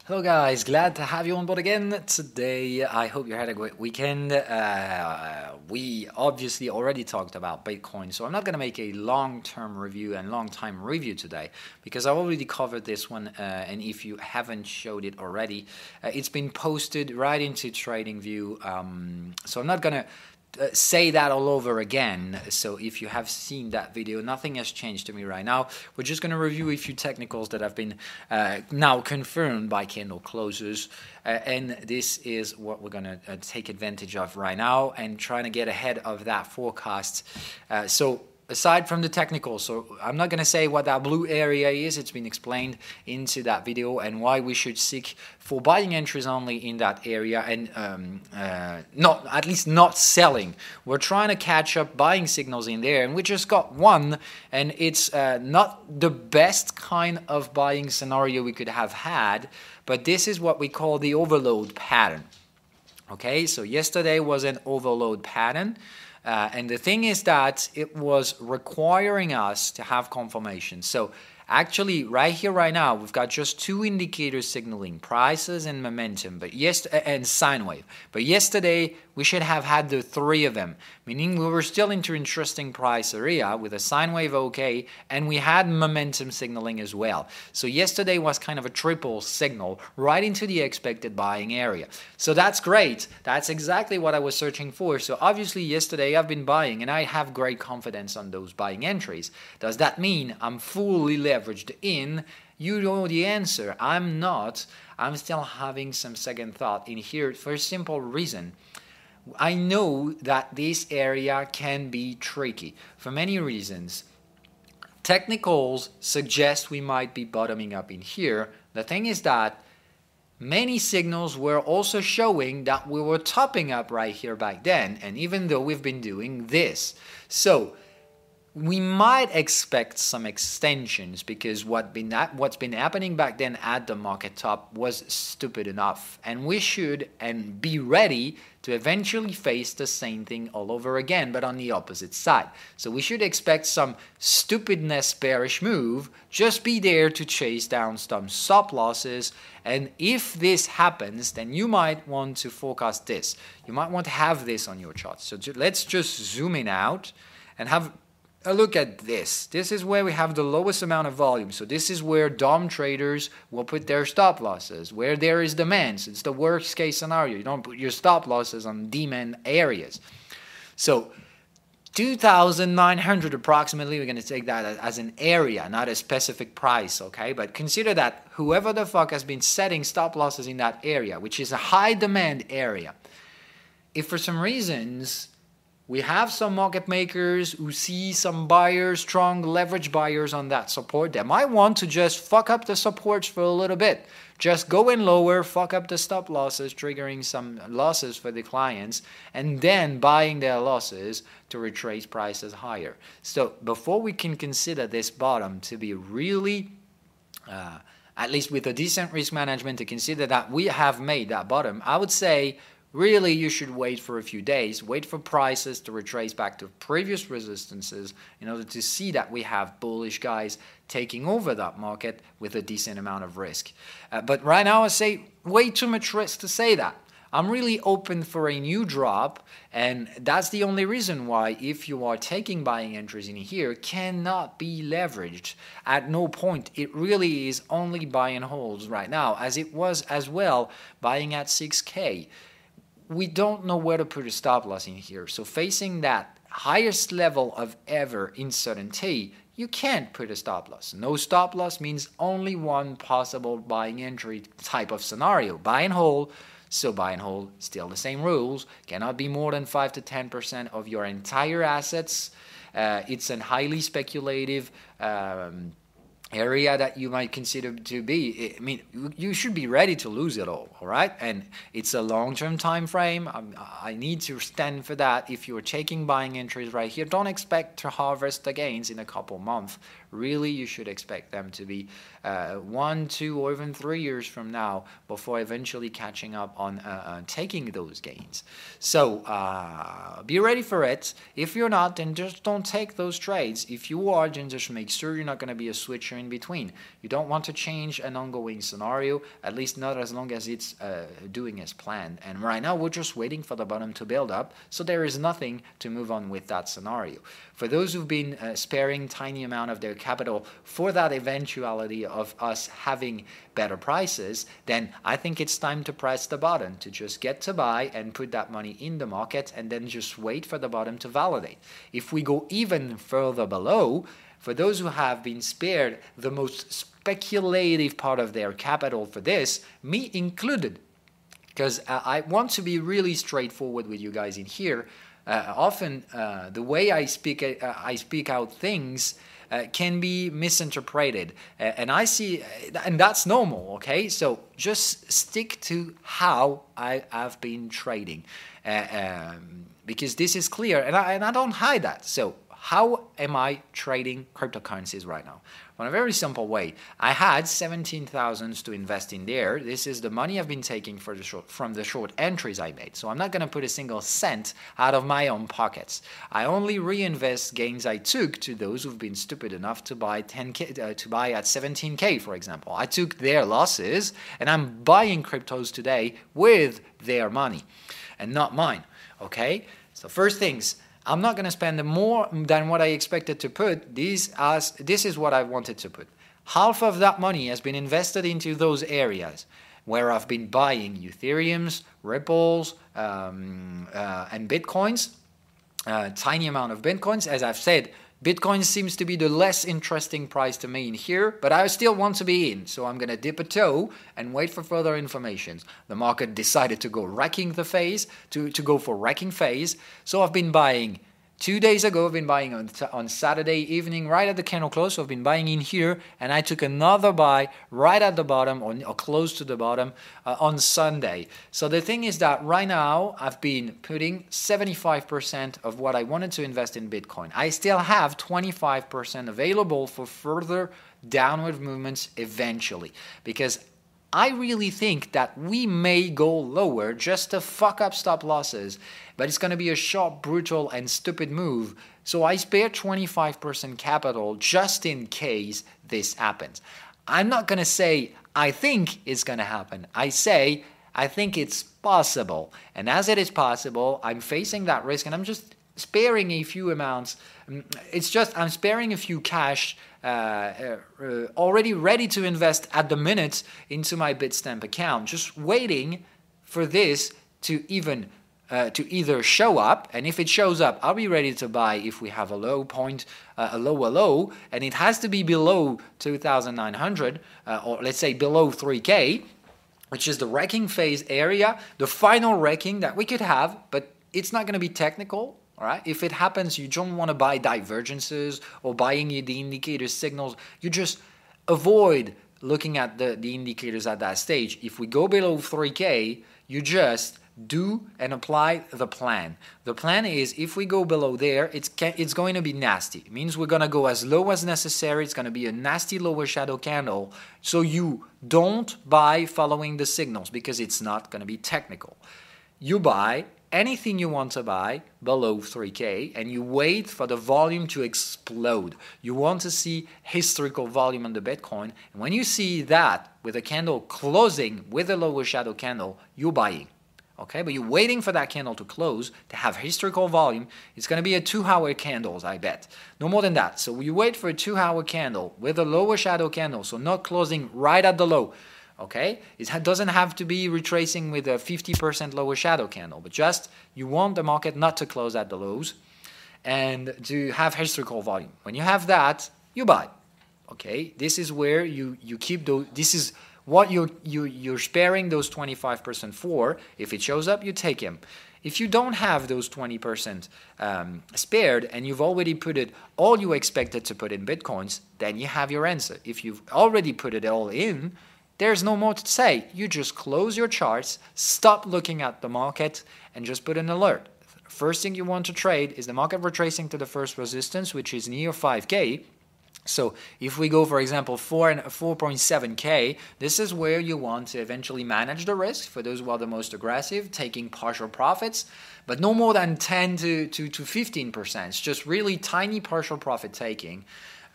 Hello guys, glad to have you on board again today. I hope you had a great weekend. We obviously already talked about Bitcoin, so I'm not going to make a long-term review and long-time review today because I already covered this one, and if you haven't showed it already, it's been posted right into TradingView, so I'm not going to say that all over again. So if you have seen that video, nothing has changed to me right now. We're just going to review a few technicals that have been now confirmed by candle closes, and this is what we're going to take advantage of right now and trying to get ahead of that forecast. So aside from the technical, so I'm not going to say what that blue area is. It's been explained into that video and why we should seek for buying entries only in that area and at least not selling. We're trying to catch up buying signals in there, and we just got one, and it's not the best kind of buying scenario we could have had, but this is what we call the overload pattern. Okay, so yesterday was an overload pattern. And the thing is that it was requiring us to have confirmation. So actually, right here, right now, we've got just two indicators signaling, prices and momentum, and sine wave. But yesterday, we should have had the three of them, meaning we were still into interesting price area with a sine wave okay, and we had momentum signaling as well. So yesterday was kind of a triple signal right into the expected buying area. So that's great. That's exactly what I was searching for. So obviously yesterday I've been buying and I have great confidence on those buying entries. Does that mean I'm fully leveraged in? You know the answer. I'm not. I'm still having some second thought in here for a simple reason. I know that this area can be tricky for many reasons. Technicals suggest we might be bottoming up in here. The thing is that many signals were also showing that we were topping up right here back then, and even though we've been doing this. So we might expect some extensions because what's been happening back then at the market top was stupid enough, and we should and be ready to eventually face the same thing all over again, but on the opposite side. So we should expect some stupidness bearish move, just be there to chase down some stop losses, and if this happens, then you might want to forecast this. You might want to have this on your chart. So let's just zoom in out and have a look at this. This is where we have the lowest amount of volume. So this is where dumb traders will put their stop losses, where there is demand. So it's the worst case scenario. You don't put your stop losses on demand areas. So 2,900 approximately, we're going to take that as an area, not a specific price, okay? But consider that whoever the fuck has been setting stop losses in that area, which is a high demand area, if for some reasons we have some market makers who see some buyers, strong leverage buyers on that support, they might want to just fuck up the supports for a little bit. Just go in lower, fuck up the stop losses, triggering some losses for the clients, and then buying their losses to retrace prices higher. So before we can consider this bottom to be really, at least with a decent risk management, to consider that we have made that bottom, I would say really, you should wait for a few days, wait for prices to retrace back to previous resistances in order to see that we have bullish guys taking over that market with a decent amount of risk. But right now, I say way too much risk to say that. I'm really open for a new drop, and that's the only reason why, if you are taking buying entries in here, cannot be leveraged. At no point. It really is only buy and holds right now, as it was as well buying at 6K. We don't know where to put a stop loss in here. So facing that highest level of ever uncertainty, you can't put a stop loss. No stop loss means only one possible buying entry type of scenario. Buy and hold. So buy and hold, still the same rules. Cannot be more than 5 to 10% of your entire assets. It's a highly speculative area that you might consider to be. I mean, you should be ready to lose it all right? And it's a long-term time frame. I need to stand for that. If you're taking buying entries right here, don't expect to harvest the gains in a couple months. Really, you should expect them to be 1, 2, or even 3 years from now before eventually catching up on taking those gains. So be ready for it. If you're not, then just don't take those trades. If you are, then just make sure you're not going to be a switcher in between. You don't want to change an ongoing scenario, at least not as long as it's doing as planned. And right now we're just waiting for the bottom to build up, so there is nothing to move on with that scenario. For those who've been sparing tiny amount of their capital for that eventuality of us having better prices, then I think it's time to press the button, to just get to buy and put that money in the market and then just wait for the bottom to validate. If we go even further below, for those who have been spared the most speculative part of their capital for this, me included, because I want to be really straightforward with you guys in here. Often the way I speak out things can be misinterpreted, and I see, and that's normal. Okay, so just stick to how I have been trading, because this is clear, and I don't hide that. So how am I trading cryptocurrencies right now? In a very simple way. I had 17,000 to invest in there. This is the money I've been taking from the short entries I made. So I'm not going to put a single cent out of my own pockets. I only reinvest gains I took to those who've been stupid enough to buy 10K, to buy at 17K, for example. I took their losses, and I'm buying cryptos today with their money and not mine. Okay? So first things, I'm not going to spend more than what I expected to put. This is what I wanted to put. Half of that money has been invested into those areas where I've been buying Ethereums, Ripples, and Bitcoins. Tiny amount of Bitcoins. As I've said, Bitcoin seems to be the less interesting price to me in here, but I still want to be in, so I'm going to dip a toe and wait for further information. The market decided to go wrecking the phase, to go for wrecking phase, so I've been buying 2 days ago. I've been buying on Saturday evening, right at the candle close, so I've been buying in here, and I took another buy right at the bottom, or close to the bottom, on Sunday. So the thing is that right now, I've been putting 75% of what I wanted to invest in Bitcoin. I still have 25% available for further downward movements eventually, because I really think that we may go lower just to fuck up stop losses, but it's going to be a sharp, brutal, and stupid move. So I spare 25% capital just in case this happens. I'm not going to say I think it's going to happen. I say I think it's possible. And as it is possible, I'm facing that risk, and I'm just sparing a few amounts. It's just I'm sparing a few cash already ready to invest at the minute into my Bitstamp account, just waiting for this to either show up, and if it shows up, I'll be ready to buy if we have a low point, a low, and it has to be below 2,900, or let's say below 3K, which is the wrecking phase area, the final wrecking that we could have, but it's not going to be technical. All right. If it happens, you don't want to buy divergences or buying the indicator signals. You just avoid looking at the indicators at that stage. If we go below 3K, you just do and apply the plan. The plan is if we go below there, it's going to be nasty. It means we're going to go as low as necessary. It's going to be a nasty lower shadow candle. So you don't buy following the signals because it's not going to be technical. You buy anything you want to buy below 3K, and you wait for the volume to explode. You want to see historical volume on the Bitcoin, and when you see that with a candle closing with a lower shadow candle, you're buying. Okay, but you're waiting for that candle to close to have historical volume. It's going to be a 2-hour candles, I bet. No more than that. So you wait for a 2-hour candle with a lower shadow candle, so not closing right at the low. Okay, it doesn't have to be retracing with a 50% lower shadow candle, but just you want the market not to close at the lows and to have historical volume. When you have that, you buy. Okay, this is where you keep those. This is what you're sparing those 25% for. If it shows up, you take him. If you don't have those 20% spared and you've already put it all you expected to put in Bitcoins, then you have your answer. If you've already put it all in, there's no more to say. You just close your charts, stop looking at the market, and just put an alert. First thing you want to trade is the market retracing to the first resistance, which is near 5K. So if we go, for example, 4.7K, this is where you want to eventually manage the risk for those who are the most aggressive, taking partial profits, but no more than 10 to 15%. It's just really tiny partial profit taking.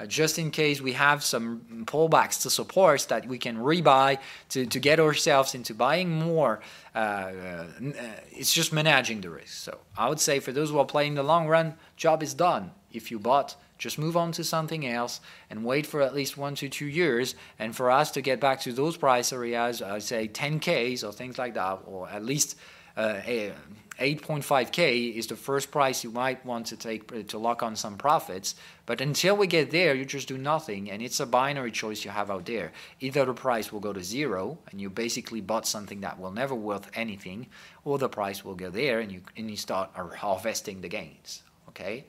just in case we have some pullbacks to supports that we can rebuy to get ourselves into buying more. It's just managing the risk. So I would say for those who are playing the long run, job is done. If you bought, just move on to something else and wait for at least 1 to 2 years. And for us to get back to those price areas, I'd say 10Ks or things like that, or at least 8.5K is the first price you might want to take to lock on some profits. But until we get there, you just do nothing, and it's a binary choice you have out there. Either the price will go to zero, and you basically bought something that will never worth anything, or the price will go there, and you start harvesting the gains. Okay.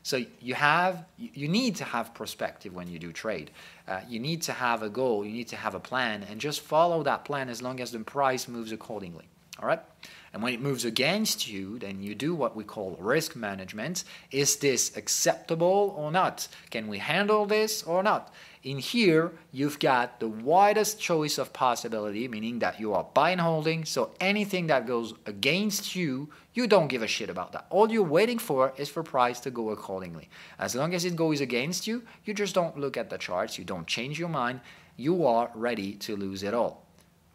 So you need to have perspective when you do trade. You need to have a goal, you need to have a plan, and just follow that plan as long as the price moves accordingly. All right? And when it moves against you, then you do what we call risk management. Is this acceptable or not? Can we handle this or not? In here, you've got the widest choice of possibility, meaning that you are buy and holding, so anything that goes against you, you don't give a shit about that. All you're waiting for is for price to go accordingly. As long as it goes against you, you just don't look at the charts, you don't change your mind, you are ready to lose it all.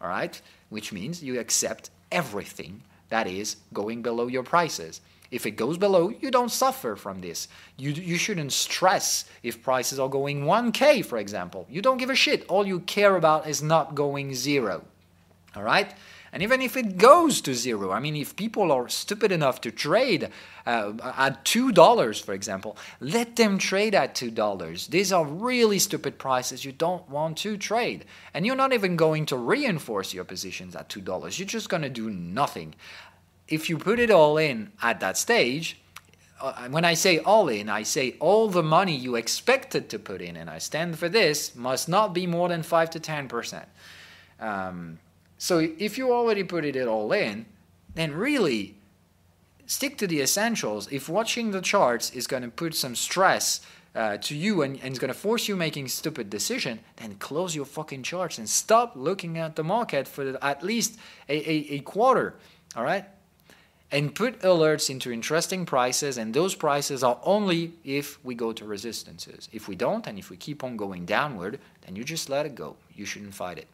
All right? Which means you accept everything that is going below your prices. If it goes below, you don't suffer from this. You shouldn't stress if prices are going 1K, for example. You don't give a shit. All you care about is not going zero. All right? And even if it goes to zero, I mean, if people are stupid enough to trade at $2, for example, let them trade at $2. These are really stupid prices you don't want to trade. And you're not even going to reinforce your positions at $2. You're just going to do nothing. If you put it all in at that stage, when I say all in, I say all the money you expected to put in, and I stand for this, must not be more than 5 to 10%. So if you already put it all in, then really stick to the essentials. If watching the charts is going to put some stress to you and it's going to force you making stupid decision, then close your fucking charts and stop looking at the market for at least a quarter, all right? And put alerts into interesting prices, and those prices are only if we go to resistances. If we don't, and if we keep on going downward, then you just let it go. You shouldn't fight it.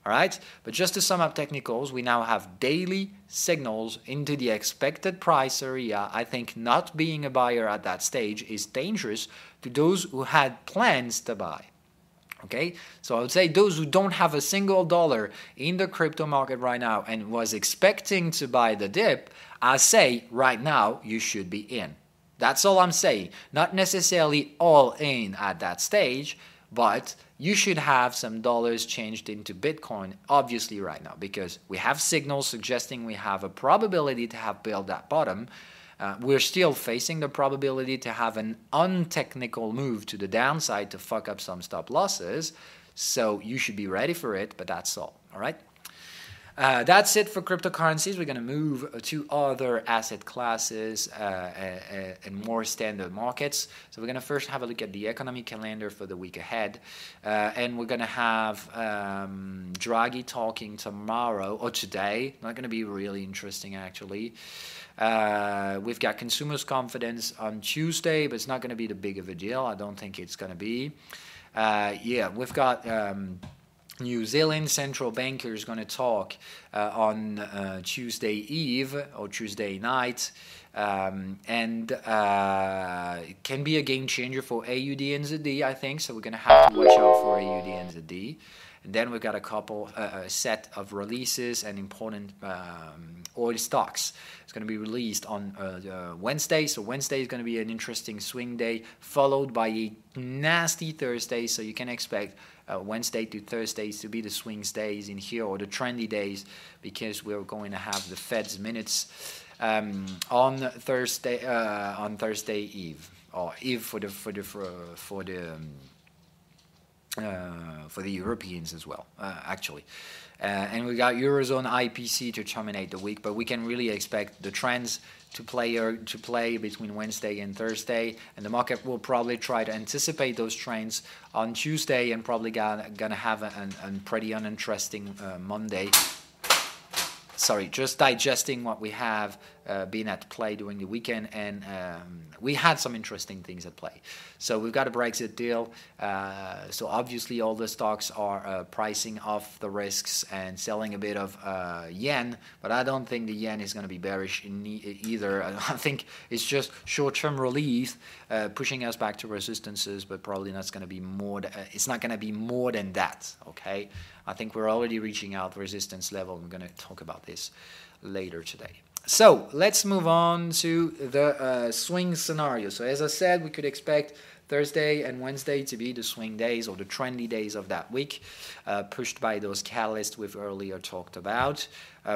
All right? But just to sum up technicals, we now have daily signals into the expected price area. I think not being a buyer at that stage is dangerous to those who had plans to buy. Okay, so I would say those who don't have a single dollar in the crypto market right now and was expecting to buy the dip, I say right now you should be in. That's all I'm saying. Not necessarily all in at that stage, but you should have some dollars changed into Bitcoin, obviously right now, because we have signals suggesting we have a probability to have built that bottom. We're still facing the probability to have an untechnical move to the downside to fuck up some stop losses. So you should be ready for it, but that's all. All right? That's it for cryptocurrencies. We're going to move to other asset classes and more standard markets. So we're going to first have a look at the economic calendar for the week ahead. And we're going to have Draghi talking tomorrow or today. Not going to be really interesting, actually. We've got consumers' confidence on Tuesday, but it's not going to be the big of a deal. I don't think it's going to be. We've got New Zealand central banker is going to talk on Tuesday eve or Tuesday night, and it can be a game changer for AUDNZD, I think. So we're going to have to watch out for AUDNZD. And then we've got a set of releases and important oil stocks. It's going to be released on Wednesday. So Wednesday is going to be an interesting swing day, followed by a nasty Thursday. So you can expect Wednesday to Thursdays to be the swings days in here, or the trendy days, because we're going to have the Fed's minutes on Thursday eve, or eve for the Europeans as well, actually. And we got Eurozone IPC to terminate the week, but we can really expect the trends to play between Wednesday and Thursday, and the market will probably try to anticipate those trends on Tuesday, and probably gonna have a pretty uninteresting Monday. Sorry, just digesting what we have been at play during the weekend, and we had some interesting things at play. So we've got a Brexit deal, so obviously all the stocks are pricing off the risks and selling a bit of yen, but I don't think the yen is going to be bearish in either. I think it's just short-term relief pushing us back to resistances, but probably not going to be more. It's not going to be more than that. Okay, I think we're already reaching out resistance level. I'm going to talk about this later today. So let's move on to the swing scenario. So as I said, we could expect Thursday and Wednesday to be the swing days or the trendy days of that week, pushed by those catalysts we've earlier talked about.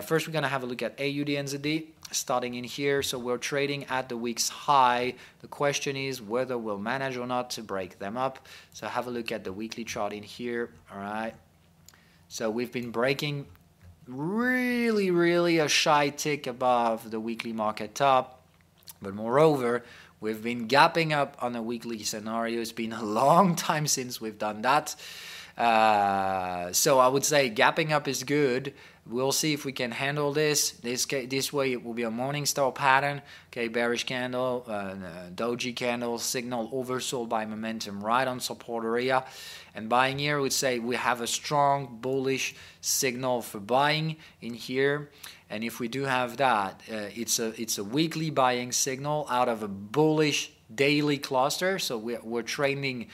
First, we're going to have a look at AUDNZD, starting in here. So we're trading at the week's high. The question is whether we'll manage or not to break them up. So have a look at the weekly chart in here. All right. So we've been breaking really a shy tick above the weekly market top, but moreover, we've been gapping up on a weekly scenario. It's been a long time since we've done that. So I would say gapping up is good. We'll see if we can handle this. This way it will be a morning star pattern. Okay, bearish candle, doji candle, signal oversold by momentum right on support area. And buying here, I would say we have a strong bullish signal for buying in here. And if we do have that, it's a weekly buying signal out of a bullish daily cluster. So we're trading.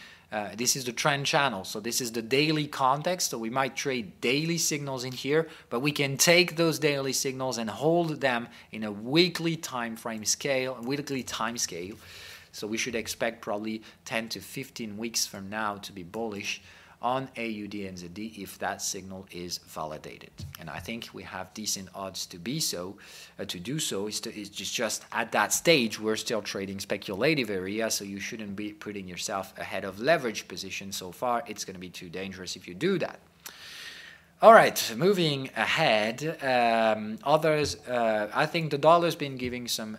This is the trend channel, so this is the daily context, so we might trade daily signals in here, but we can take those daily signals and hold them in a weekly time scale. So we should expect probably 10 to 15 weeks from now to be bullish on AUDNZD if that signal is validated. And I think we have decent odds to be so. To do so is just at that stage we're still trading speculative area, so you shouldn't be putting yourself ahead of leverage position so far. It's going to be too dangerous if you do that. All right, moving ahead. Others, I think the dollar's been giving some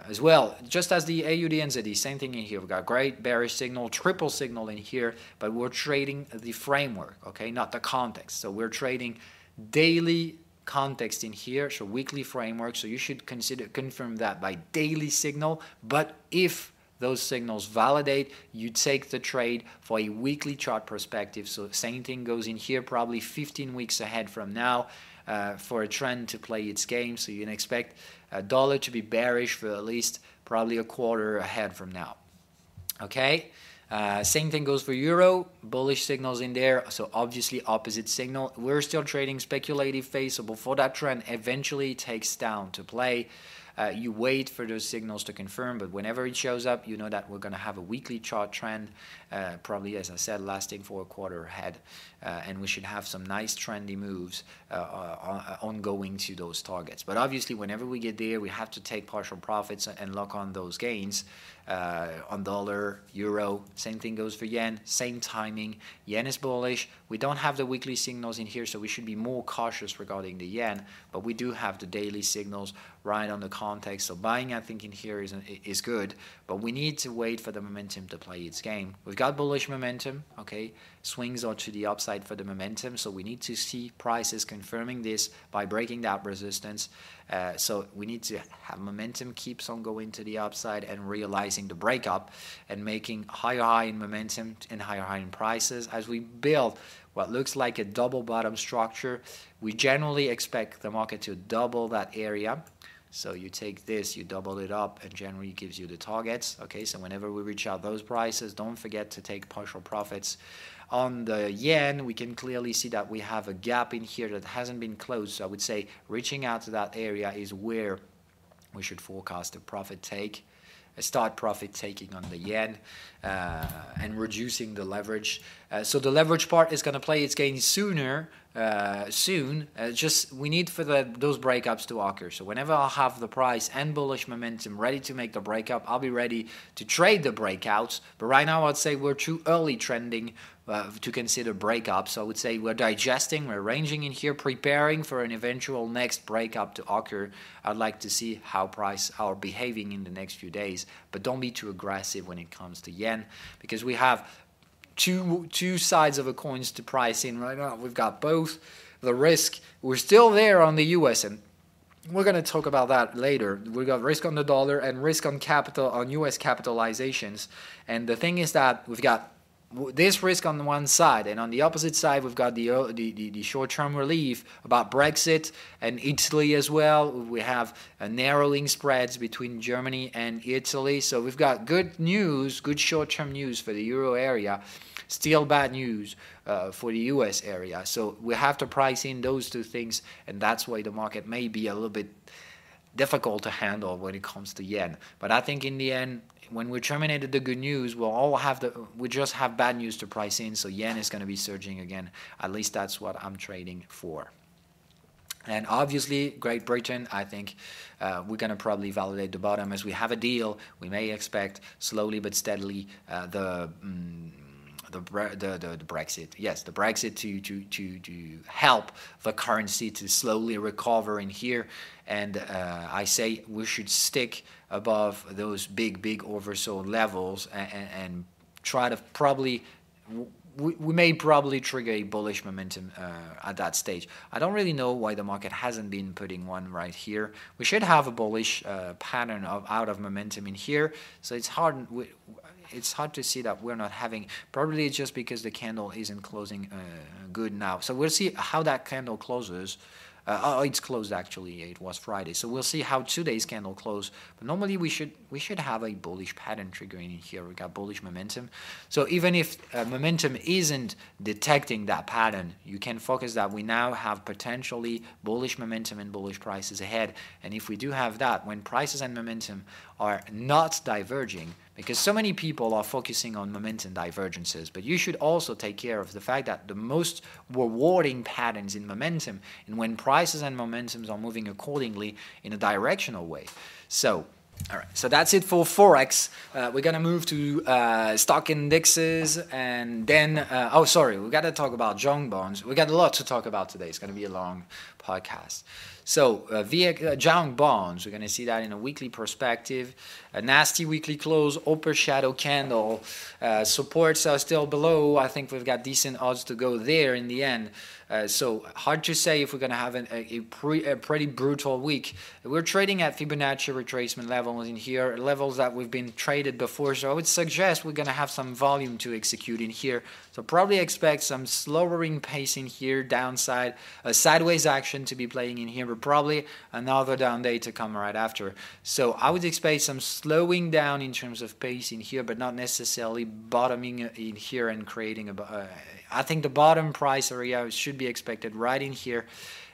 as well, just as the AUDNZD, same thing in here. We've got great bearish signal, triple signal in here, but we're trading the framework, okay, not the context. So we're trading daily context in here, so weekly framework. So you should confirm that by daily signal. But if those signals validate, you take the trade for a weekly chart perspective. So same thing goes in here, probably 15 weeks ahead from now. For a trend to play its game, so you can expect a dollar to be bearish for at least probably a quarter ahead from now. Okay, same thing goes for euro, bullish signals in there, so obviously opposite signal. We're still trading speculative phase, so before that trend eventually takes down to play, you wait for those signals to confirm, but whenever it shows up, you know that we're going to have a weekly chart trend, probably, as I said, lasting for a quarter ahead, and we should have some nice trendy moves ongoing to those targets. But obviously, whenever we get there, we have to take partial profits and lock on those gains on dollar, euro. Same thing goes for yen, same timing. Yen is bullish. We don't have the weekly signals in here, so we should be more cautious regarding the yen, but we do have the daily signals right on the context. So buying, I think, in here is good, but we need to wait for the momentum to play its game. We've got bullish momentum, okay? Swings are to the upside for the momentum, so we need to see prices confirming this by breaking that resistance. So we need to have momentum keeps on going to the upside and realizing the breakup and making higher high in momentum and higher high in prices. As we build what looks like a double bottom structure, we generally expect the market to double that area. So you take this, you double it up, and generally gives you the targets. Okay, so whenever we reach out those prices, don't forget to take partial profits. On the yen, we can clearly see that we have a gap in here that hasn't been closed. So I would say reaching out to that area is where we should forecast a profit take. Start profit taking on the yen and reducing the leverage. So the leverage part is going to play its game soon. Just we need for those breakups to occur. So whenever I'll have the price and bullish momentum ready to make the breakup, I'll be ready to trade the breakouts. But right now, I'd say we're too early trending to consider breakups. So I would say we're digesting, we're ranging in here, preparing for an eventual next breakup to occur. I'd like to see how price are behaving in the next few days, but don't be too aggressive when it comes to yen, because we have two sides of a coins to price in right now. We've got both the risk. We're still there on the US, and we're going to talk about that later. We got risk on the dollar and risk on capital, on US capitalizations. And the thing is that we've got this risk on one side, and on the opposite side we've got the short-term relief about Brexit and Italy as well. We have narrowing spreads between Germany and Italy, so we've got good news, good short-term news for the euro area, still bad news for the US area. So we have to price in those two things, and that's why the market may be a little bit difficult to handle when it comes to yen. But I think in the end, when we terminated the good news, we just have bad news to price in, so yen is going to be surging again. At least that's what I'm trading for. And obviously, Great Britain, I think we're going to probably validate the bottom. As we have a deal, we may expect slowly but steadily the Brexit, yes, the Brexit to help the currency to slowly recover in here, and I say we should stick above those big oversold levels and try to probably. We may probably trigger a bullish momentum at that stage. I don't really know why the market hasn't been putting one right here. We should have a bullish pattern out of momentum in here, so it's hard. It's hard to see that we're not having. Probably it's just because the candle isn't closing good now. So we'll see how that candle closes. It's closed actually. It was Friday, so we'll see how today's candle closed. But normally we should have a bullish pattern triggering in here. We got bullish momentum. So even if momentum isn't detecting that pattern, you can focus that we now have potentially bullish momentum and bullish prices ahead. And if we do have that, when prices and momentum are not diverging, because so many people are focusing on momentum divergences, but you should also take care of the fact that the most rewarding patterns in momentum and when prices and momentums are moving accordingly in a directional way. So, all right, so that's it for Forex. We're going to move to stock indexes, and then, we got to talk about junk bonds. We got a lot to talk about today. It's going to be a long podcast. So via junk bonds, we're going to see that in a weekly perspective. A nasty weekly close, upper shadow candle. Supports are still below. I think we've got decent odds to go there in the end. So hard to say if we're going to have a pretty brutal week. We're trading at Fibonacci retracement levels in here, levels that we've been traded before. So I would suggest we're going to have some volume to execute in here. So probably expect some slowing pace in here, downside, a sideways action to be playing in here, but probably another down day to come right after. So I would expect some slowing down in terms of pace in here, but not necessarily bottoming in here and creating a. I think the bottom price area should be expected right in here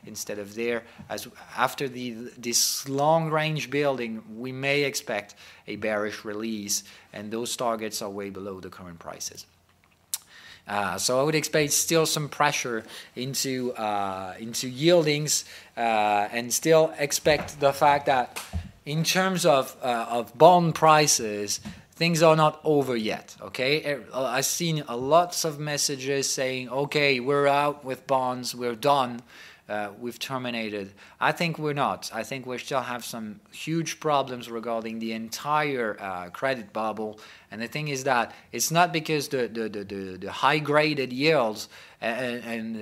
instead of there. As after this long range building, we may expect a bearish release, and those targets are way below the current prices. So I would expect still some pressure into yieldings, and still expect the fact that in terms of bond prices, things are not over yet, okay? I've seen lots of messages saying, okay, we're out with bonds, we're done, we've terminated. I think we're not. I think we still have some huge problems regarding the entire credit bubble. And the thing is that it's not because the high-graded yields and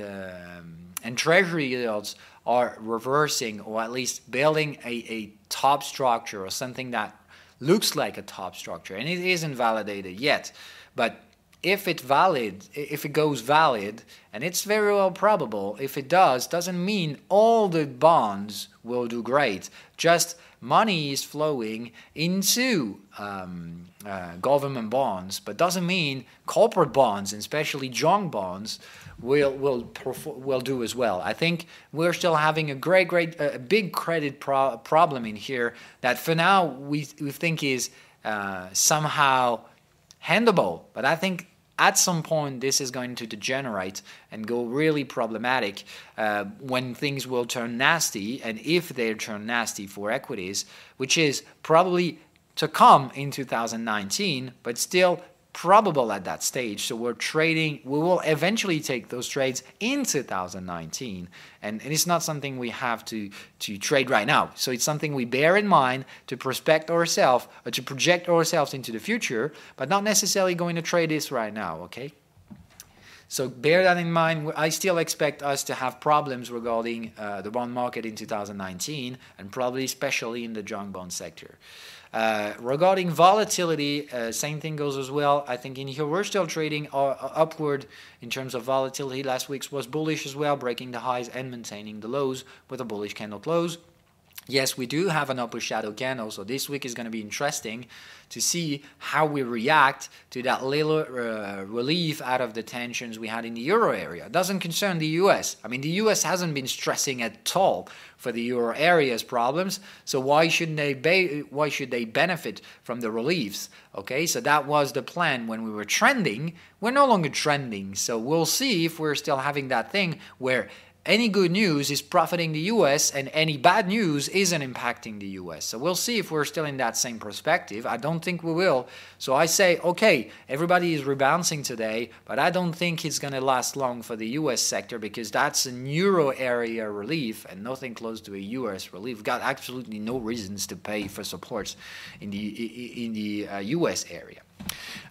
treasury yields are reversing, or at least building a top structure or something that looks like a top structure, and it isn't validated yet. But if it goes valid, and it's very well probable, if it doesn't mean all the bonds will do great. Just money is flowing into government bonds, but doesn't mean corporate bonds, and especially junk bonds, will do as well. I think we're still having a big credit problem in here that for now we think is somehow handleable, but I think at some point this is going to degenerate and go really problematic when things will turn nasty, and if they turn nasty for equities, which is probably to come in 2019, but still probable at that stage. So we will eventually take those trades in 2019, and it's not something we have to trade right now. So it's something we bear in mind to prospect ourselves, or to project ourselves into the future, but not necessarily going to trade this right now, okay? So bear that in mind. I still expect us to have problems regarding the bond market in 2019, and probably especially in the junk bond sector. Regarding volatility, same thing goes as well. I think in here we're still trading upward in terms of volatility. Last week's was bullish as well, breaking the highs and maintaining the lows with a bullish candle close. Yes, we do have an upper shadow candle, so this week is going to be interesting to see how we react to that little relief out of the tensions we had in the euro area. It doesn't concern the US. I mean, the US hasn't been stressing at all for the euro area's problems, so why should they benefit from the reliefs? Okay, so that was the plan when we were trending. We're no longer trending, so we'll see if we're still having that thing where any good news is profiting the US and any bad news isn't impacting the US. So we'll see if we're still in that same perspective. I don't think we will. So I say, okay, everybody is rebouncing today, but I don't think it's going to last long for the US sector because that's a euro area relief and nothing close to a US relief. We've got absolutely no reasons to pay for supports in the US area.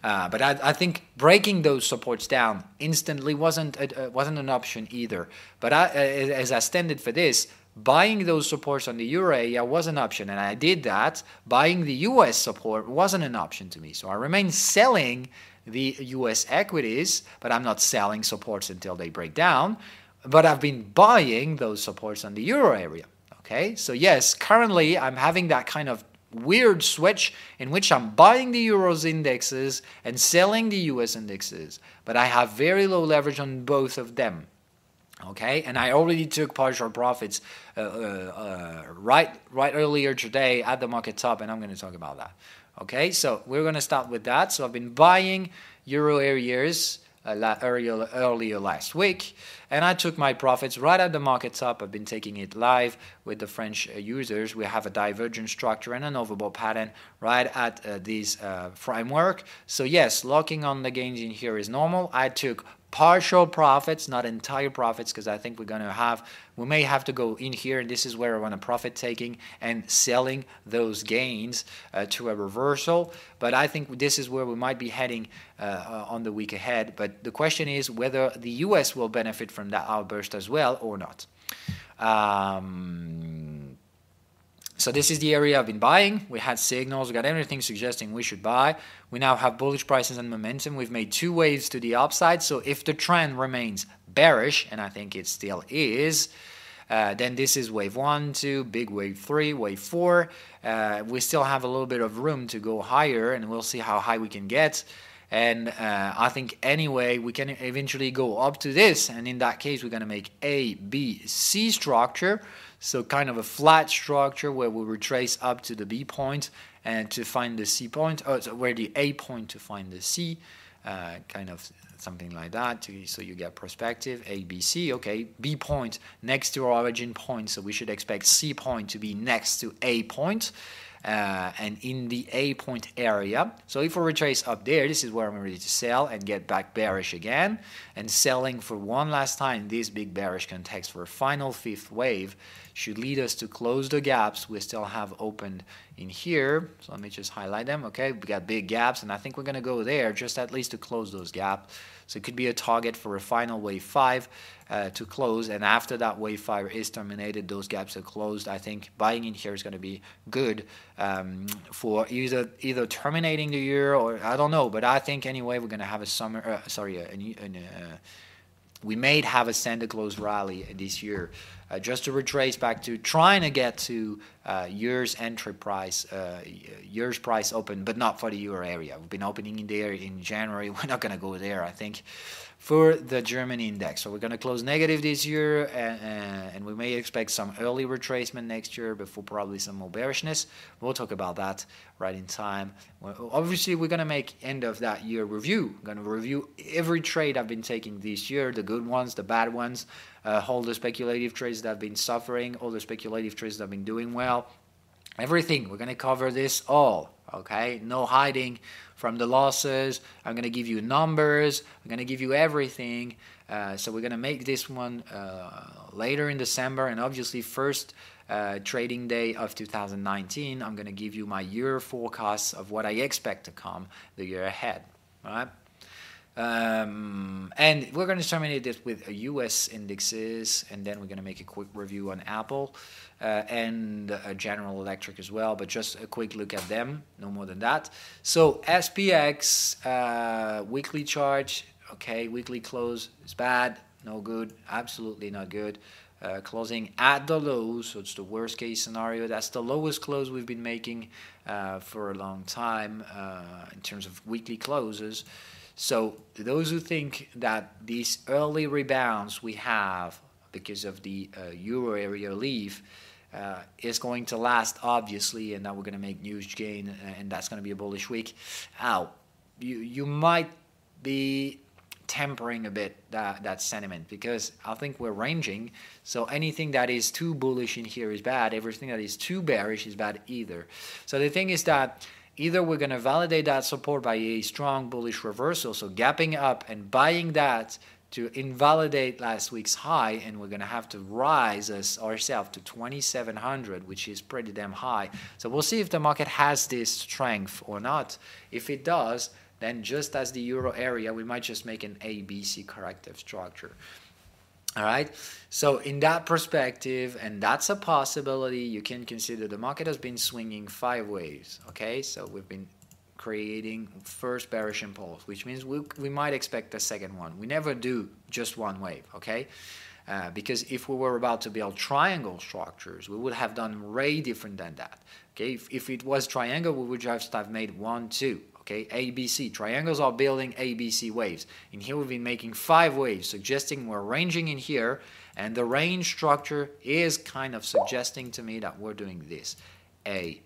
But I think breaking those supports down instantly wasn't an option either. But as I standed for this, buying those supports on the euro area was an option, and I did that. Buying the US support wasn't an option to me. So I remain selling the US equities, but I'm not selling supports until they break down. But I've been buying those supports on the euro area. Okay, so yes, currently I'm having that kind of weird switch in which I'm buying the euros indexes and selling the US indexes, but I have very low leverage on both of them. Okay, and I already took partial profits right earlier today at the market top, and I'm going to talk about that. Okay, so we're going to start with that. So I've been buying euro areas earlier last week, and I took my profits right at the market top. I've been taking it live with the French users. We have a divergent structure and an overbought pattern right at this framework. So yes, locking on the gains in here is normal. I took partial profits, not entire profits, because I think we may have to go in here, and this is where I want to profit taking and selling those gains to a reversal. But I think this is where we might be heading on the week ahead. But the question is whether the US will benefit from that outburst as well or not. So this is the area I've been buying. We had signals, we got everything suggesting we should buy. We now have bullish prices and momentum. We've made two waves to the upside. So if the trend remains bearish, and I think it still is, then this is wave 1, 2, big wave 3, wave 4. We still have a little bit of room to go higher, and we'll see how high we can get. And I think anyway, we can eventually go up to this. And in that case, we're going to make A, B, C structure. So kind of a flat structure where we retrace up to the B point and to find the C point, so where the A point to find the C, kind of something like that. So you get perspective, A, B, C. Okay, B point next to our origin point. So we should expect C point to be next to A point. And in the A point area. So if we retrace up there, this is where I'm ready to sell and get back bearish again. And selling for one last time this big bearish context for a final fifth wave should lead us to close the gaps we still have opened in here. So let me just highlight them. Okay, we got big gaps, and I think we're going to go there just at least to close those gaps. So it could be a target for a final wave 5 to close, and after that wave 5 is terminated, those gaps are closed. I think buying in here is going to be good for either terminating the year or I don't know, but I think anyway we're going to have a summer. We may have a Santa Claus rally this year, just to retrace back to trying to get to year's entry price, year's price open, but not for the euro area. We've been opening in there in January. We're not going to go there, I think, for the German index. So we're going to close negative this year, and we may expect some early retracement next year before probably some more bearishness. We'll talk about that right in time. Well, obviously, we're going to make end of that year review. We're going to review every trade I've been taking this year, the good ones, the bad ones, all the speculative trades that have been suffering, all the speculative trades that have been doing well. Everything. We're going to cover this all. Okay, no hiding from the losses. I'm going to give you numbers. I'm going to give you everything. So we're going to make this one later in December, and obviously first trading day of 2019. I'm going to give you my year forecasts of what I expect to come the year ahead. All right. And we're going to terminate this with US indexes, and then we're going to make a quick review on Apple and General Electric as well, but just a quick look at them, no more than that. So SPX, weekly chart, okay, weekly close is bad, no good, absolutely not good. Closing at the lows, so it's the worst case scenario. That's the lowest close we've been making for a long time in terms of weekly closes. So those who think that these early rebounds we have because of the euro area leave is going to last, obviously, and that we're going to make huge gain, and that's going to be a bullish week, you might be tempering a bit that sentiment, because I think we're ranging, so anything that is too bullish in here is bad, everything that is too bearish is bad either. So the thing is that either we're going to validate that support by a strong bullish reversal, so gapping up and buying that to invalidate last week's high, and we're going to have to rise ourselves to 2,700, which is pretty damn high. So we'll see if the market has this strength or not. If it does, then just as the euro area, we might just make an ABC corrective structure. All right, so in that perspective, and that's a possibility, you can consider the market has been swinging 5 waves, okay? So we've been creating first bearish impulse, which means we might expect a second one. We never do just one wave, okay? Because if we were about to build triangle structures, we would have done way different than that, okay? If it was triangle, we would just have made 1, 2. Okay, ABC. Triangles are building ABC waves. In here, we've been making 5 waves, suggesting we're ranging in here, and the range structure is kind of suggesting to me that we're doing this. A,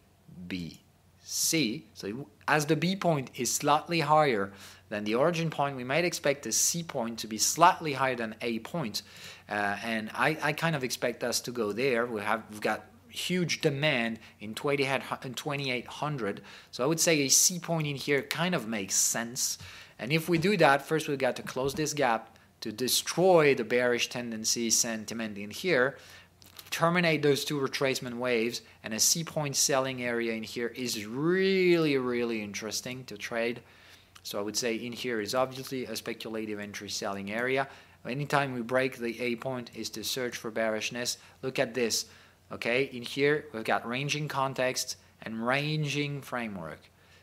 B, C. So as the B point is slightly higher than the origin point, we might expect the C point to be slightly higher than A point. And I kind of expect us to go there. We've got huge demand in 2800, so I would say a C point in here kind of makes sense. And if we do that, first we've got to close this gap to destroy the bearish tendency sentiment in here, terminate those 2 retracement waves, and a C point selling area in here is really interesting to trade. So I would say in here is obviously a speculative entry selling area. Anytime we break the A point is to search for bearishness. Look at this. Okay, in here we've got ranging context and ranging framework.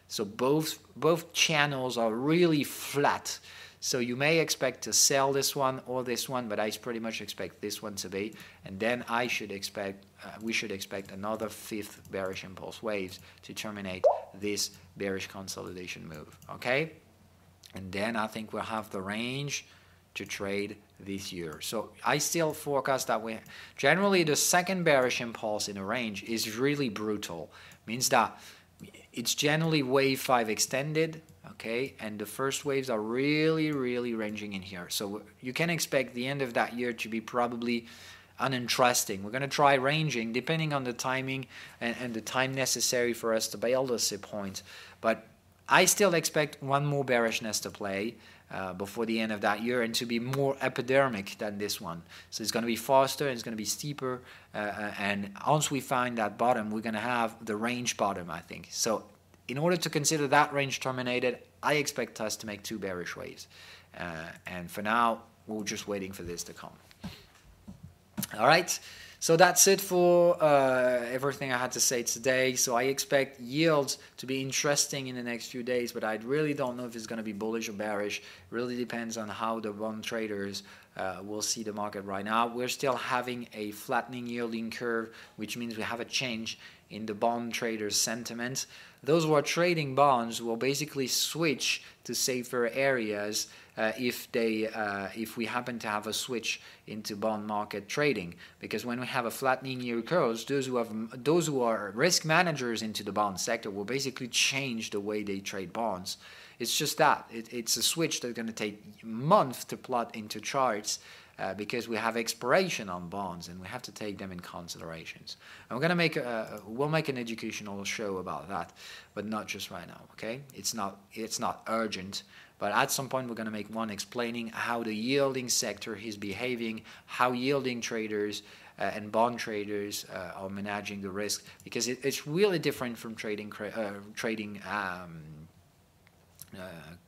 So both channels are really flat. So you may expect to sell this one or this one, but I pretty much expect this one to be. And then we should expect another 5th bearish impulse waves to terminate this bearish consolidation move. Okay, and then I think we'll have the range to trade this year. So I still forecast that way. Generally, the second bearish impulse in a range is really brutal. Means that it's generally wave 5 extended, okay, and the first waves are really ranging in here. So you can expect the end of that year to be probably uninteresting. We're going to try ranging depending on the timing and the time necessary for us to build a C point. But I still expect one more bearishness to play before the end of that year, and to be more epidemic than this one. So it's going to be faster and it's going to be steeper, and once we find that bottom, we're going to have the range bottom, I think. So in order to consider that range terminated, I expect us to make 2 bearish waves, and for now we're just waiting for this to come. All right, so that's it for everything I had to say today. So I expect yields to be interesting in the next few days, but I really don't know if it's going to be bullish or bearish. It really depends on how the bond traders will see the market right now. We're still having a flattening yielding curve, which means we have a change in the bond traders' sentiment. Those who are trading bonds will basically switch to safer areas if we happen to have a switch into bond market trading, because when we have a flattening yield curve, those who are risk managers into the bond sector will basically change the way they trade bonds. It's just that it's a switch that's going to take months to plot into charts, because we have expiration on bonds and we have to take them in considerations. And we're going to we'll make an educational show about that, but not just right now. Okay, it's not urgent. But at some point, we're going to make one explaining how the yielding sector is behaving, how yielding traders and bond traders are managing the risk, because it's really different from trading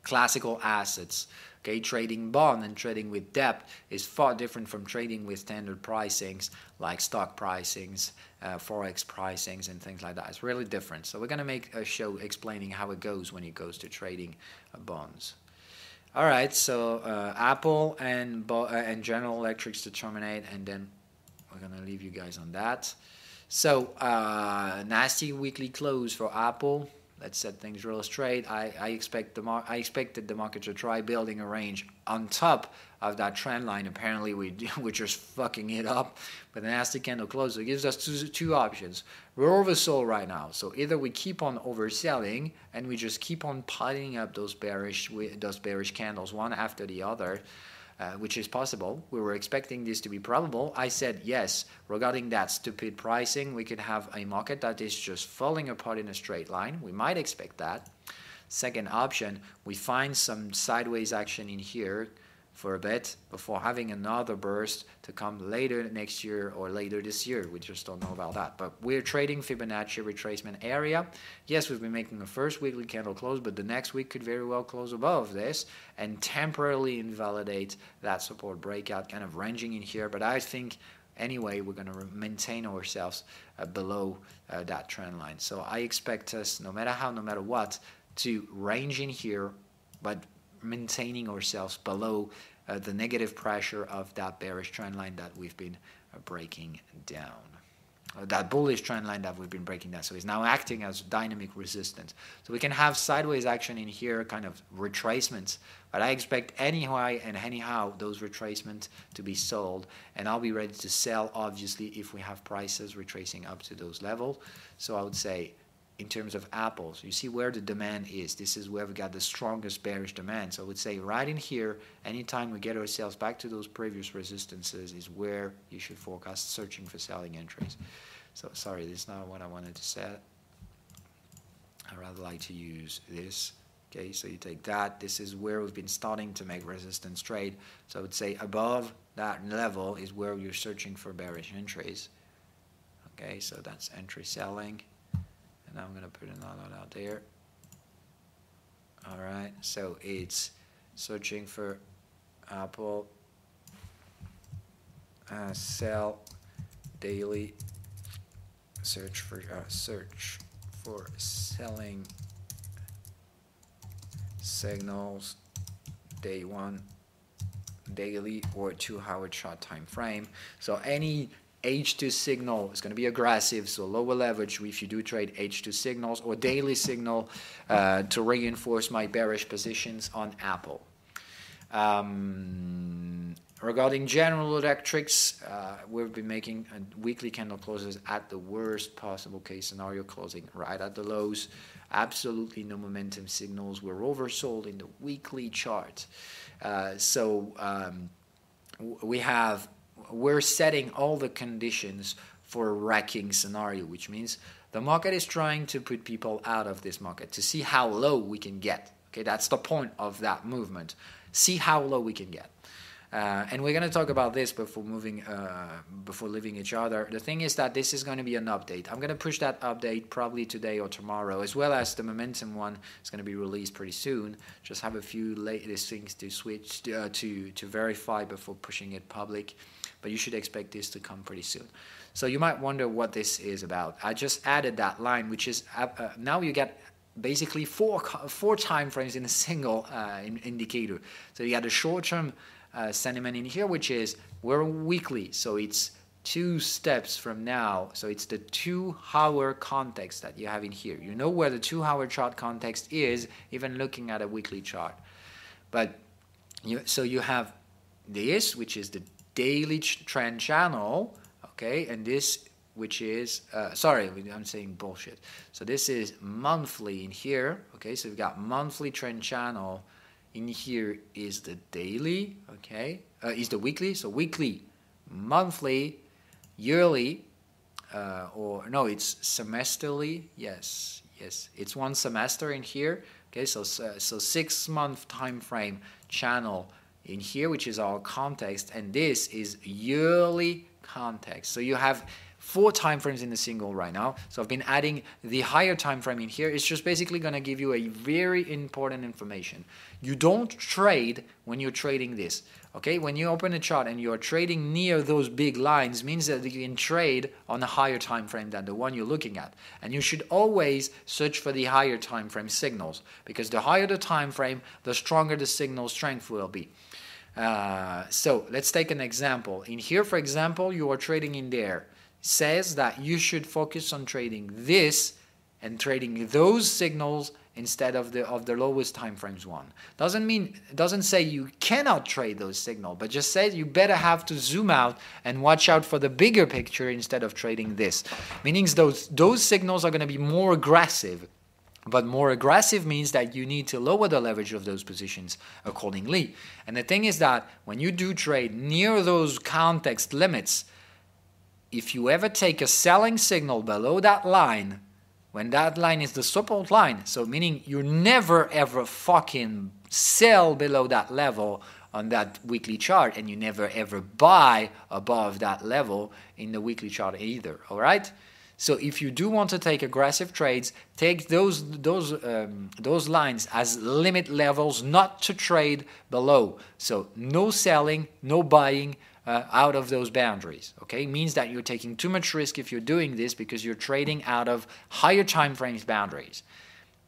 classical assets. Okay, trading bond and trading with debt is far different from trading with standard pricings like stock pricings, forex pricings, and things like that. It's really different. So we're going to make a show explaining how it goes when it goes to trading bonds. All right, so Apple and General Electrics to terminate, and then we're going to leave you guys on that. So nasty weekly close for Apple. Let's set things real straight. I expected the market to try building a range on top of that trend line. Apparently, we're just fucking it up. But the nasty candle close, it gives us two options. We're oversold right now, so either we keep on overselling and we just keep on piling up those bearish candles one after the other. Which is possible. We were expecting this to be probable. I said yes. Regarding that stupid pricing, we could have a market that is just falling apart in a straight line. We might expect that. Second option, we find some sideways action in here for a bit before having another burst to come later next year or later this year. We just don't know about that. But we're trading Fibonacci retracement area. Yes, we've been making a first weekly candle close, but the next week could very well close above this and temporarily invalidate that support breakout, kind of ranging in here. But I think anyway we're going to maintain ourselves below that trend line. So I expect us, no matter what, to range in here, but maintaining ourselves below the negative pressure of that bearish trend line that we've been breaking down. That bullish trend line that we've been breaking down. So it's now acting as dynamic resistance. So we can have sideways action in here, kind of retracements. But I expect anyhow those retracements to be sold. And I'll be ready to sell, obviously, if we have prices retracing up to those levels. So I would say, in terms of apples, you see where the demand is. This is where we got the strongest bearish demand. So I would say right in here, anytime we get ourselves back to those previous resistances is where you should forecast searching for selling entries. So sorry, this is not what I wanted to set. I'd rather like to use this. Okay, so you take that. This is where we've been starting to make resistance trade. So I would say above that level is where you're searching for bearish entries. Okay, so that's entry selling. And I'm going to put another out there. All right, so it's searching for Apple, sell daily, search for selling signals, day one, daily or 2-hour chart time frame. So any H2 signal is going to be aggressive, so lower leverage if you do trade H2 signals or daily signal to reinforce my bearish positions on Apple. Regarding General Electrics, we've been making weekly candle closes at the worst possible case scenario, closing right at the lows. Absolutely no momentum signals. We're oversold in the weekly chart. We're setting all the conditions for a wrecking scenario, which means the market is trying to put people out of this market to see how low we can get. Okay, that's the point of that movement. See how low we can get. And we're going to talk about this before leaving each other. The thing is that this is going to be an update. I'm going to push that update probably today or tomorrow, as well as the momentum one is going to be released pretty soon. Just have a few latest things to switch to verify before pushing it public. But you should expect this to come pretty soon. So you might wonder what this is about. I just added that line, which is now you get basically four time frames in a single indicator. So you got the short-term sentiment in here, which is we're weekly, so it's 2 steps from now. So it's the 2-hour context that you have in here. You know where the 2-hour chart context is, even looking at a weekly chart. But so you have this, which is the daily trend channel, okay, and this, which is sorry, I'm saying bullshit. So this is monthly in here, okay. So we've got monthly trend channel. In here is the daily, okay, is the weekly. So weekly, monthly, yearly, or no, it's semesterly. Yes, it's 1 semester in here. Okay, so 6-month time frame channel in here, which is our context, and this is yearly context. So you have 4 time frames in the single right now. So I've been adding the higher time frame in here. It's just basically going to give you a very important information. You don't trade when you're trading this. Okay, when you open a chart and you're trading near those big lines, means that you can trade on a higher time frame than the one you're looking at. And you should always search for the higher time frame signals, because the higher the time frame, the stronger the signal strength will be. So let's take an example. In here, for example, you are trading in there. Says that you should focus on trading this and trading those signals instead of the lowest time frames one. Doesn't say you cannot trade those signals, but just says you better have to zoom out and watch out for the bigger picture instead of trading this. Meaning those signals are going to be more aggressive. But more aggressive means that you need to lower the leverage of those positions accordingly. And the thing is that when you do trade near those context limits, if you ever take a selling signal below that line, when that line is the support line, so meaning you never ever fucking sell below that level on that weekly chart, and you never ever buy above that level in the weekly chart either, all right? So if you do want to take aggressive trades, take those lines as limit levels, not to trade below. So no selling, no buying out of those boundaries. Okay, means that you're taking too much risk if you're doing this, because you're trading out of higher time frames boundaries.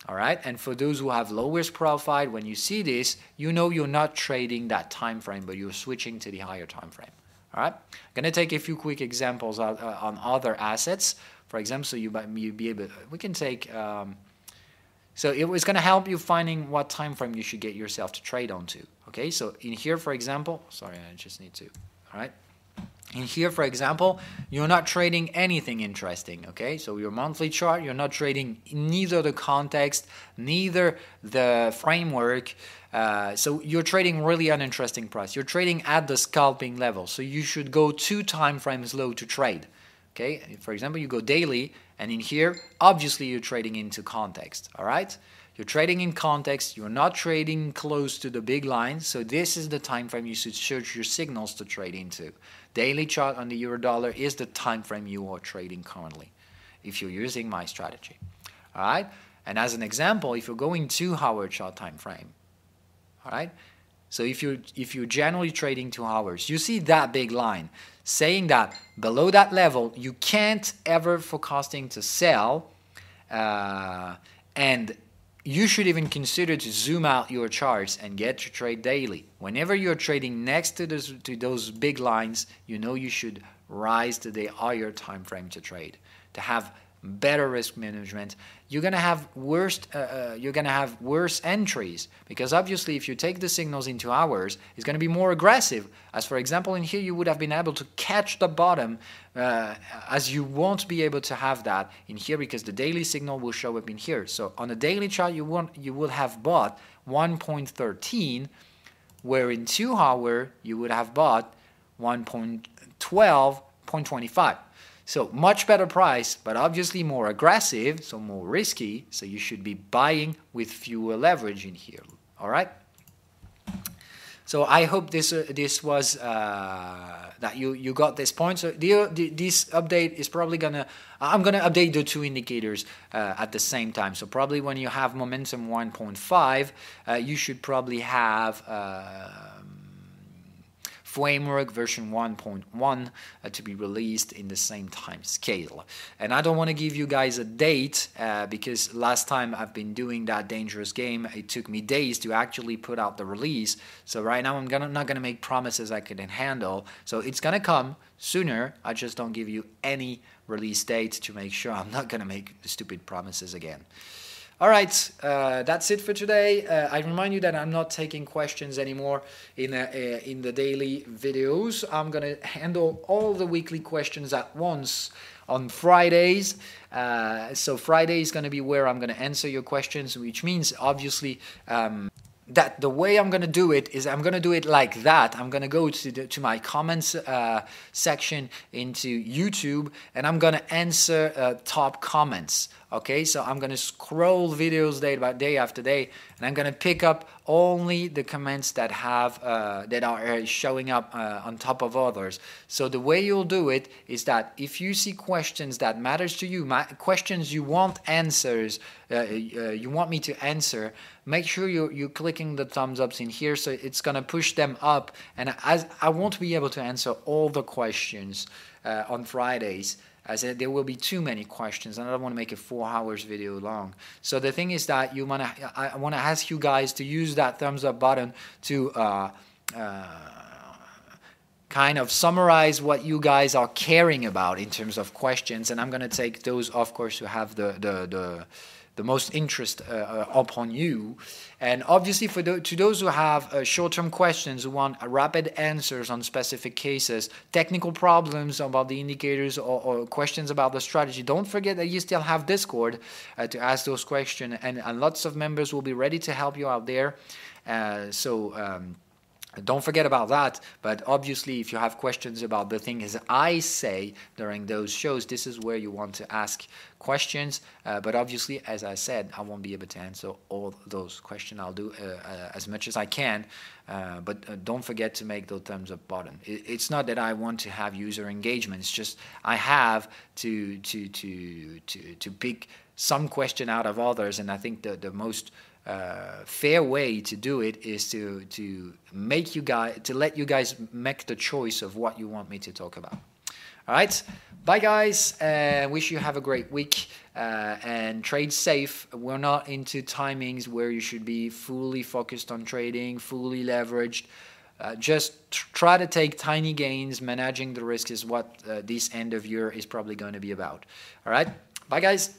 All right, and for those who have low risk profile, when you see this, you know you're not trading that time frame, but you're switching to the higher time frame. All right, I'm gonna take a few quick examples on other assets. For example, so you be able, we can take, so it was going to help you finding what time frame you should get yourself to trade onto. Okay, so in here, for example, sorry, I just need to, all right. In here, for example, you're not trading anything interesting, okay? So your monthly chart, you're not trading neither the context, neither the framework. So you're trading really uninteresting price. You're trading at the scalping level. So you should go 2 time frames low to trade. Okay, for example, you go daily, and in here, obviously you're trading into context, all right? You're trading in context, you're not trading close to the big lines, so this is the time frame you should search your signals to trade into. Daily chart on the euro dollar is the time frame you are trading currently, if you're using my strategy, all right? And as an example, if you're going 2-hour chart time frame, all right? So if you're generally trading 2 hours, you see that big line saying that below that level you can't ever forecasting to sell, and you should even consider to zoom out your charts and get to trade daily. Whenever you're trading next to those big lines, you know you should rise to the higher time frame to trade, to have better risk management. You're gonna have worse entries, because obviously if you take the signals in 2 hours, it's gonna be more aggressive. As for example, in here you would have been able to catch the bottom, as you won't be able to have that in here, because the daily signal will show up in here. So on a daily chart, you will have bought 1.13, where in 2 hour you would have bought 1.12.25. So much better price, but obviously more aggressive, so more risky. So you should be buying with fewer leverage in here. All right. So I hope this was that you got this point. So this update is probably I'm gonna update the 2 indicators at the same time. So probably when you have momentum 1.5, you should probably have framework version 1.1 to be released in the same time scale. And I don't want to give you guys a date because last time I've been doing that dangerous game, it took me days to actually put out the release. So right now I'm not gonna make promises I couldn't handle. So it's gonna come sooner. I just don't give you any release date to make sure I'm not gonna make stupid promises again. All right, that's it for today. I remind you that I'm not taking questions anymore in the daily videos. I'm going to handle all the weekly questions at once on Fridays. So Friday is going to be where I'm going to answer your questions, which means obviously that the way I'm going to do it is I'm going to do it like that. I'm going to go to my comments section into YouTube, and I'm going to answer top comments. Okay, so I'm going to scroll videos day after day, and I'm going to pick up only the comments that have that are showing up on top of others. So the way you'll do it is that if you see questions that matters to you, questions you want answers, you want me to answer, make sure you're clicking the thumbs ups in here, so it's going to push them up. And as I won't be able to answer all the questions on Fridays, as there will be too many questions, and I don't want to make a 4 hours video long. So the thing is that I want to ask you guys to use that thumbs up button to kind of summarize what you guys are caring about in terms of questions, and I'm going to take those, of course, who have the most interest upon you. And obviously to those who have short-term questions, who want rapid answers on specific cases, technical problems about the indicators, or questions about the strategy, don't forget that you still have Discord to ask those questions, and lots of members will be ready to help you out there. Don't forget about that. But obviously, if you have questions about the things I say during those shows, this is where you want to ask questions. But obviously, as I said, I won't be able to answer all those questions. I'll do as much as I can. But don't forget to make the thumbs up button. It's not that I want to have user engagement. It's just I have to pick some question out of others, and I think the most fair way to do it is to let you guys make the choice of what you want me to talk about. All right, bye guys. Wish you have a great week and trade safe. We're not into timings where you should be fully focused on trading, fully leveraged. Just try to take tiny gains. Managing the risk is what this end of year is probably going to be about. All right, bye guys.